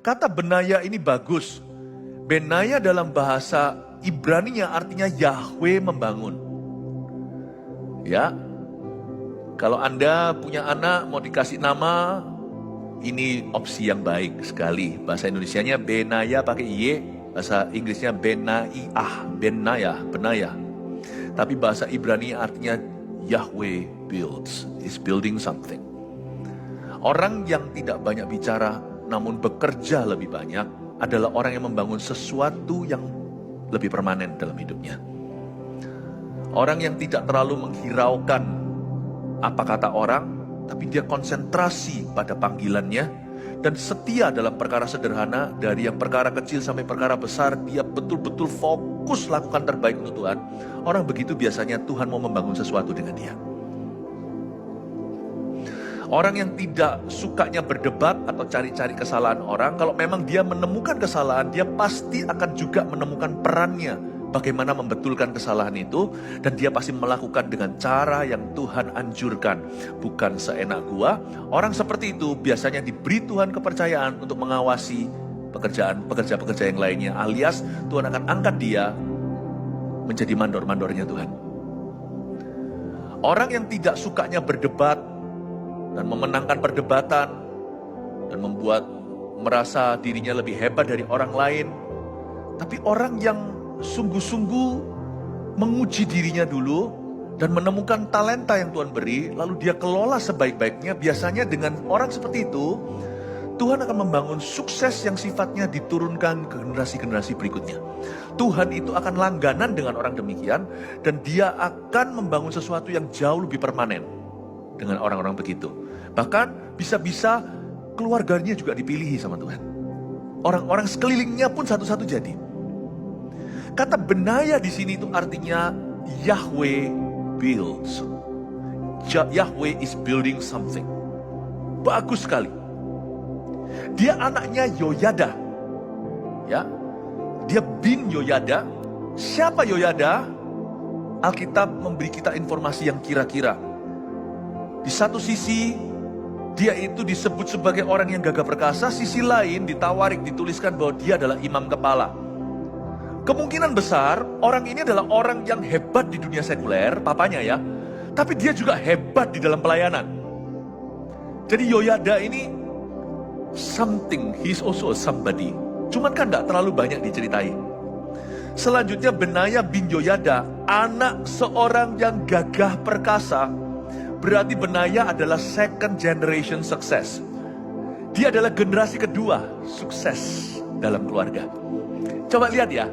Kata benaya ini bagus. Benaya dalam bahasa Ibraninya artinya Yahweh membangun. Ya, kalau Anda punya anak mau dikasih nama, ini opsi yang baik sekali. Bahasa Indonesianya benaya pakai Y, bahasa Inggrisnya benaya. Tapi bahasa Ibrani artinya Yahweh builds, is building something. Orang yang tidak banyak bicara namun bekerja lebih banyak adalah orang yang membangun sesuatu yang lebih permanen dalam hidupnya. Orang yang tidak terlalu menghiraukan apa kata orang, tapi dia konsentrasi pada panggilannya dan setia dalam perkara sederhana, dari yang perkara kecil sampai perkara besar, dia betul-betul fokus lakukan terbaik untuk Tuhan. Orang begitu biasanya Tuhan mau membangun sesuatu dengan dia. Orang yang tidak sukanya berdebat atau cari-cari kesalahan orang, kalau memang dia menemukan kesalahan, dia pasti akan juga menemukan perannya bagaimana membetulkan kesalahan itu, dan dia pasti melakukan dengan cara yang Tuhan anjurkan, bukan seenak gua. Orang seperti itu biasanya diberi Tuhan kepercayaan untuk mengawasi pekerja-pekerja yang lainnya, alias Tuhan akan angkat dia menjadi mandor-mandornya Tuhan. Orang yang tidak sukanya berdebat dan memenangkan perdebatan dan membuat merasa dirinya lebih hebat dari orang lain, tapi orang yang sungguh-sungguh menguji dirinya dulu dan menemukan talenta yang Tuhan beri, lalu dia kelola sebaik-baiknya, biasanya dengan orang seperti itu Tuhan akan membangun sukses yang sifatnya diturunkan ke generasi-generasi berikutnya. Tuhan itu akan langganan dengan orang demikian, dan dia akan membangun sesuatu yang jauh lebih permanen dengan orang-orang begitu. Bahkan bisa-bisa keluarganya juga dipilihi sama Tuhan. Orang-orang sekelilingnya pun satu-satu jadi. Kata benaya di sini itu artinya Yahweh builds. Yahweh is building something. Bagus sekali. Dia anaknya Yoyada. Ya. Dia bin Yoyada. Siapa Yoyada? Alkitab memberi kita informasi yang kira-kira. Di satu sisi dia itu disebut sebagai orang yang gagah perkasa, sisi lain di Tawarik dituliskan bahwa dia adalah imam kepala. Kemungkinan besar orang ini adalah orang yang hebat di dunia sekuler, papanya ya, tapi dia juga hebat di dalam pelayanan. Jadi Yoyada ini something, he's also a somebody. Cuman kan gak terlalu banyak diceritai. Selanjutnya Benaya bin Yoyada, anak seorang yang gagah perkasa. Berarti Benaya adalah second generation success. Dia adalah generasi kedua sukses dalam keluarga. Coba lihat ya,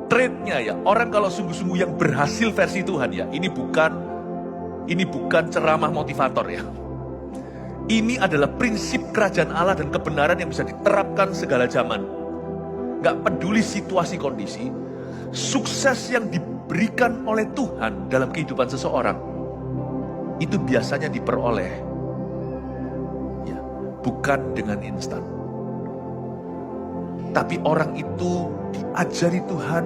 trait-nya ya. Orang kalau sungguh-sungguh yang berhasil versi Tuhan ya, ini bukan ceramah motivator ya. Ini adalah prinsip kerajaan Allah dan kebenaran yang bisa diterapkan segala zaman. Gak peduli situasi kondisi, sukses yang diberikan oleh Tuhan dalam kehidupan seseorang itu biasanya diperoleh ya, bukan dengan instan. Tapi orang itu diajari Tuhan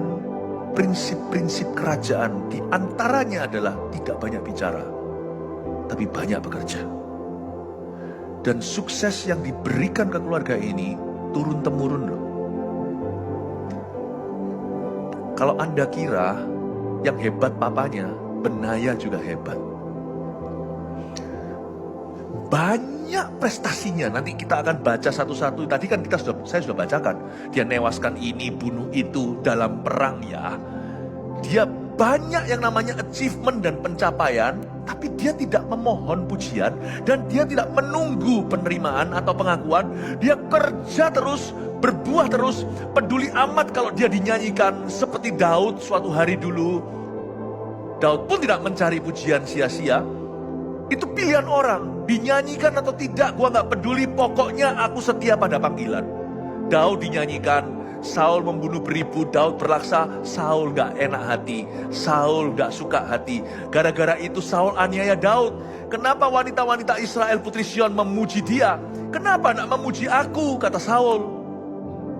prinsip-prinsip kerajaan. Di antaranya adalah tidak banyak bicara, tapi banyak bekerja. Dan sukses yang diberikan ke keluarga ini turun-temurun loh. Kalau Anda kira yang hebat papanya, Benaya juga hebat. Banyak prestasinya, nanti kita akan baca satu-satu. Tadi kan saya sudah bacakan, dia newaskan ini, bunuh itu dalam perang ya. Dia banyak yang namanya achievement dan pencapaian, tapi dia tidak memohon pujian dan dia tidak menunggu penerimaan atau pengakuan. Dia kerja terus, berbuah terus, peduli amat kalau dia dinyanyikan seperti Daud suatu hari dulu. Daud pun tidak mencari pujian sia-sia. Itu pilihan orang, dinyanyikan atau tidak, gua gak peduli, pokoknya aku setia pada panggilan. Daud dinyanyikan, Saul membunuh beribu, Daud berlaksa, Saul gak enak hati, Saul gak suka hati. Gara-gara itu Saul aniaya Daud. Kenapa wanita-wanita Israel putri Sion memuji dia? Kenapa gak memuji aku, kata Saul.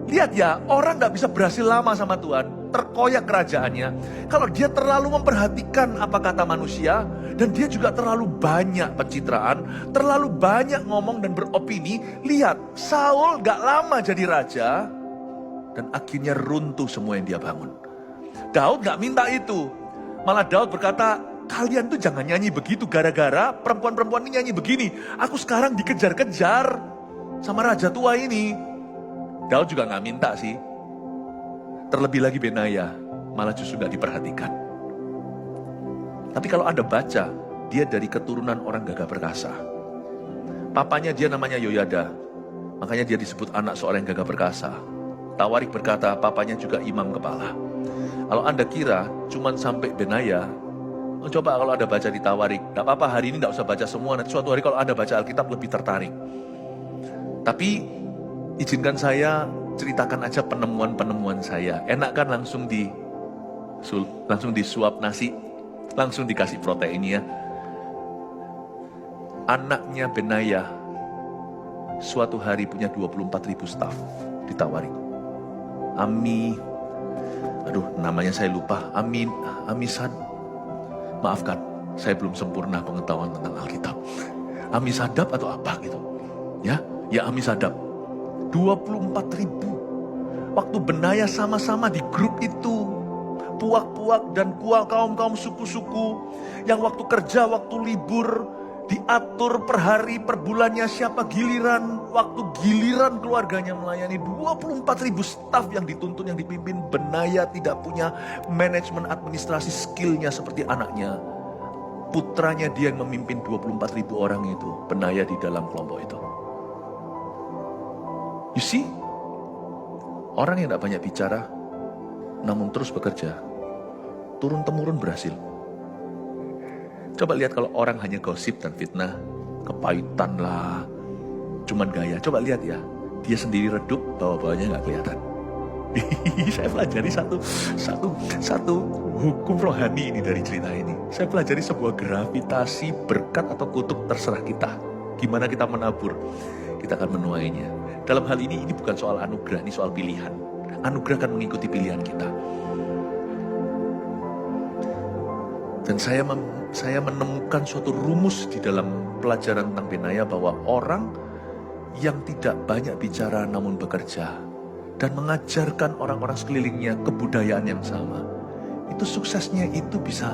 Lihat ya, orang gak bisa berhasil lama sama Tuhan, terkoyak kerajaannya, kalau dia terlalu memperhatikan apa kata manusia, dan dia juga terlalu banyak pencitraan, terlalu banyak ngomong dan beropini. Lihat, Saul gak lama jadi raja, dan akhirnya runtuh semua yang dia bangun. Daud gak minta itu. Malah Daud berkata, kalian tuh jangan nyanyi begitu gara-gara perempuan-perempuan ini nyanyi begini. Aku sekarang dikejar-kejar sama raja tua ini. Daud juga gak minta sih. Terlebih lagi Benaya, malah justru gak diperhatikan. Tapi kalau Anda baca, dia dari keturunan orang gagah perkasa. Papanya dia namanya Yoyada, makanya dia disebut anak seorang yang gagah perkasa. Tawarik berkata, papanya juga imam kepala. Kalau Anda kira cuman sampai Benaya, coba kalau Anda baca di Tawarik, gak apa-apa hari ini gak usah baca semua, nanti suatu hari kalau Anda baca Alkitab lebih tertarik. Tapi izinkan saya ceritakan aja penemuan-penemuan saya. Enak kan langsung disuap nasi, langsung dikasih proteinnya. Anaknya Benaya suatu hari punya 24.000 staf di Tawarik. Namanya saya lupa. Amisad. Maafkan, saya belum sempurna pengetahuan tentang Alkitab. Amisadab atau apa gitu. Ya Amisadab. 24.000. Waktu Benaya sama-sama di grup itu. Puak-puak dan kaum-kaum suku-suku. Yang waktu kerja, waktu libur. Diatur per hari, per bulannya siapa giliran. Waktu giliran keluarganya melayani. 24.000 staf yang dituntun, yang dipimpin. Benaya tidak punya manajemen administrasi skillnya seperti anaknya. Putranya dia yang memimpin 24.000 orang itu. Benaya di dalam kelompok itu. You see? Orang yang tidak banyak bicara, namun terus bekerja, turun-temurun berhasil. Coba lihat kalau orang hanya gosip dan fitnah, kepahitan lah, cuman gaya. Coba lihat ya, dia sendiri redup, bawah-bawahnya gak kelihatan. Saya pelajari satu hukum rohani ini dari cerita ini. Saya pelajari sebuah gravitasi berkat atau kutuk, terserah kita. Gimana kita menabur, kita akan menuainya. Dalam hal ini bukan soal anugerah, ini soal pilihan. Anugerah akan mengikuti pilihan kita. Dan saya menemukan suatu rumus di dalam pelajaran tentang Benaya bahwa orang yang tidak banyak bicara namun bekerja dan mengajarkan orang-orang sekelilingnya kebudayaan yang sama, itu suksesnya itu bisa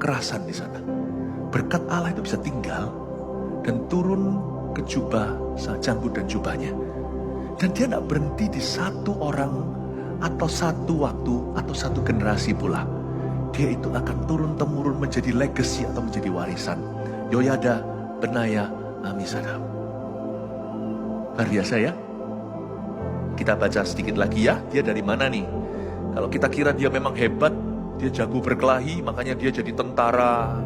kerasan di sana. Berkat Allah itu bisa tinggal dan turun ke jubah, janggut dan jubahnya. Dan dia tidak berhenti di satu orang atau satu waktu atau satu generasi pula. Dia itu akan turun-temurun menjadi legacy atau menjadi warisan. Yoyada, Benaya, Amisadab. Luar biasa ya. Kita baca sedikit lagi ya, dia dari mana nih? Kalau kita kira dia memang hebat, dia jago berkelahi, makanya dia jadi tentara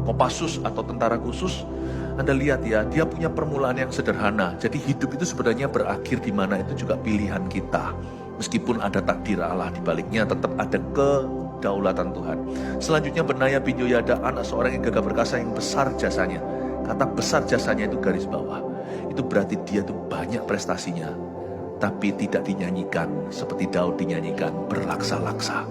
Kopassus atau tentara khusus. Anda lihat ya, dia punya permulaan yang sederhana. Jadi hidup itu sebenarnya berakhir di mana itu juga pilihan kita. Meskipun ada takdir Allah di baliknya, tetap ada kedaulatan Tuhan. Selanjutnya Benaya bin Yoyada, anak seorang yang gagah perkasa yang besar jasanya. Kata besar jasanya itu garis bawah. Itu berarti dia tuh banyak prestasinya, tapi tidak dinyanyikan seperti Daud dinyanyikan berlaksa-laksa.